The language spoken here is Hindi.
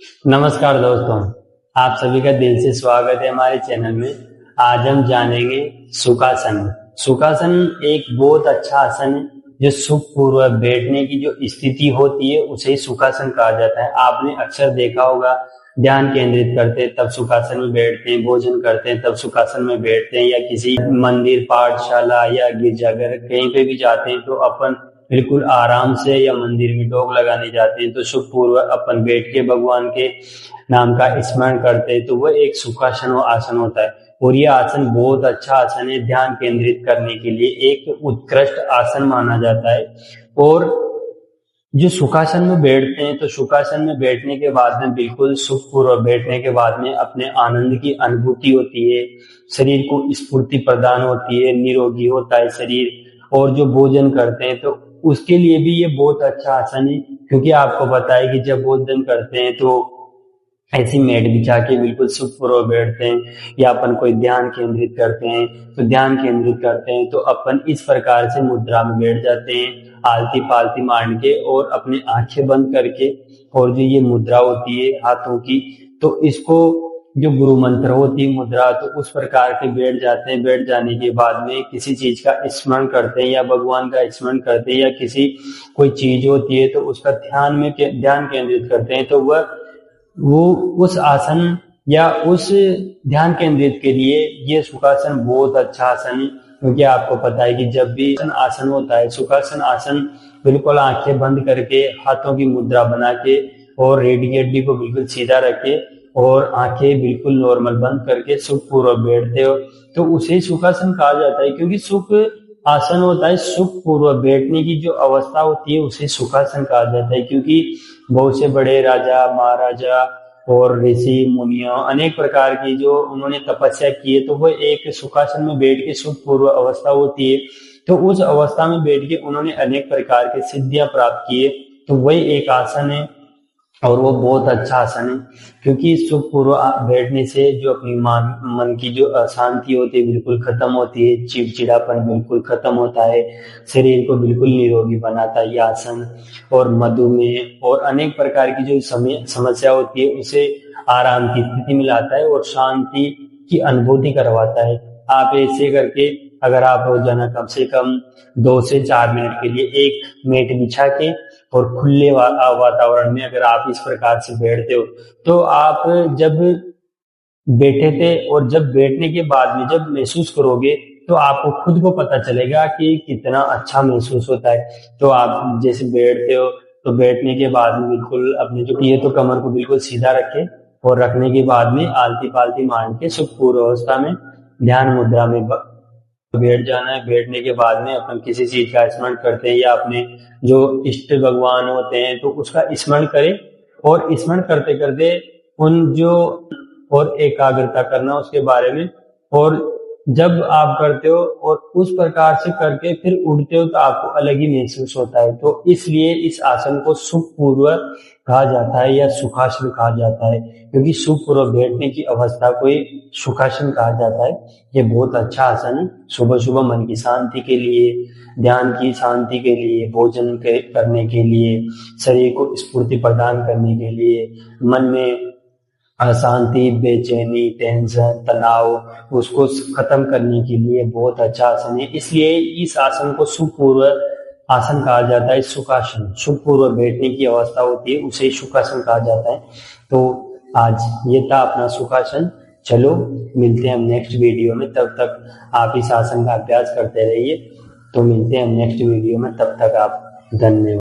नमस्कार दोस्तों, आप सभी का दिल से स्वागत है हमारे चैनल में। आज हम जानेंगे सुखासन। सुखासन एक बहुत अच्छा आसन है जो सुखपूर्वक बैठने की जो स्थिति होती है उसे ही सुखासन कहा जाता है। आपने अक्सर देखा होगा, ध्यान केंद्रित करते हैं तब सुखासन में बैठते हैं, भोजन करते हैं तब सुखासन में बैठते हैं, या किसी मंदिर, पाठशाला या गिरजाघर कहीं पे भी जाते हैं तो अपन बिल्कुल आराम से, या मंदिर में डोक लगाने जाते हैं तो सुखपूर्वक अपन बैठ के भगवान के नाम का स्मरण करते हैं, तो वह एक सुखासन आसन होता है। और ये आसन बहुत अच्छा आसन है, ध्यान केंद्रित करने के लिए एक उत्कृष्ट आसन माना जाता है। और जो सुखासन में बैठते हैं तो सुखासन में बैठने के बाद में बिल्कुल सुखपूर्वक बैठने के बाद में अपने आनंद की अनुभूति होती है, शरीर को स्फूर्ति प्रदान होती है, निरोगी होता है शरीर। और जो भोजन करते हैं तो उसके लिए भी ये बहुत अच्छा आसन है, क्योंकि आपको पता है कि जब भोजन करते हैं तो ऐसी मेट बिछा के बिल्कुल सुखपूर्वक बैठते हैं, या अपन कोई ध्यान केंद्रित करते हैं तो ध्यान केंद्रित करते हैं तो अपन इस प्रकार से मुद्रा में बैठ जाते हैं, आलती पालती मांड के और अपनी आंखें बंद करके। और जो ये मुद्रा होती है हाथों की, तो इसको जो गुरु मंत्र होती है मुद्रा, तो उस प्रकार के बैठ जाते हैं। बैठ जाने के बाद में किसी चीज का स्मरण करते हैं या भगवान का स्मरण करते हैं, या किसी कोई चीज होती है तो उसका ध्यान केंद्रित करते हैं, तो वो उस आसन या उस ध्यान केंद्रित के लिए ये सुखासन बहुत अच्छा आसन है। क्योंकि आपको पता है कि जब भी आसन होता है, सुखासन आसन, बिल्कुल आंखें बंद करके हाथों की मुद्रा बना के और रेडी हड्डी को बिल्कुल सीधा रखे और आंखें बिल्कुल नॉर्मल बंद करके सुखपूर्वक बैठते हो तो उसे सुखासन कहा जाता है। क्योंकि सुख आसन होता है, सुखपूर्वक बैठने की जो अवस्था होती है उसे सुखासन कहा जाता है। क्योंकि बहुत से बड़े राजा महाराजा और ऋषि मुनियों अनेक प्रकार की जो उन्होंने तपस्या की है, तो वो एक सुखासन में बैठ के सुखपूर्व अवस्था होती है, तो उस अवस्था में बैठ के उन्होंने अनेक प्रकार के सिद्धियां प्राप्त की है, तो वही एक आसन है और वो बहुत अच्छा आसन है। क्योंकि सुखपूर्व बैठने से जो अपनी मन की जो अशांति होती है बिल्कुल खत्म होती है, चिड़चिड़ापन बिल्कुल खत्म होता है, शरीर को बिल्कुल निरोगी बनाता है ये आसन। और मधुमेह और अनेक प्रकार की जो समस्या होती है उसे आराम की स्थिति में लाता है और शांति की अनुभूति करवाता है। आप ऐसे करके अगर आप रोजाना कम से कम 2 से 4 मिनट के लिए एक मेट बिछा के और खुले वातावरण में अगर आप इस प्रकार से बैठते हो, तो आप जब बैठे थे और जब बैठने के बाद में जब महसूस करोगे तो आपको खुद को पता चलेगा कि कितना अच्छा महसूस होता है। तो आप जैसे बैठते हो तो बैठने के बाद में बिल्कुल अपने जो ये तो कमर को बिल्कुल सीधा रखें और रखने के बाद में आलती पालती मान के सुखपूर्व अवस्था में ध्यान मुद्रा में बैठ जाना है। बैठने के बाद में अपन किसी चीज का स्मरण करते हैं या अपने जो इष्ट भगवान होते हैं तो उसका स्मरण करें, और स्मरण करते करते उन जो और एकाग्रता करना उसके बारे में। और जब आप करते हो और उस प्रकार से करके फिर उठते हो तो आपको अलग ही महसूस होता है। तो इसलिए इस आसन को सुखपूर्वक कहा जाता है या सुखासन कहा जाता है, क्योंकि सुखपूर्वक बैठने की अवस्था को ही सुखासन कहा जाता है। ये बहुत अच्छा आसन है, सुबह सुबह मन की शांति के लिए, ध्यान की शांति के लिए, भोजन करने के लिए, शरीर को स्फूर्ति प्रदान करने के लिए, मन में अशांति, बेचैनी, टेंशन, तनाव उसको खत्म करने के लिए बहुत अच्छा आसन है। इसलिए इस आसन को सुखपूर्व आसन कहा जाता है। सुखासन, सुखपूर्वक बैठने की अवस्था होती है उसे सुखासन कहा जाता है। तो आज ये था अपना सुखासन। चलो मिलते हैं हम नेक्स्ट वीडियो में, तब तक आप इस आसन का अभ्यास करते रहिए। तो मिलते हैं हम नेक्स्ट वीडियो में, तब तक आप धन्यवाद।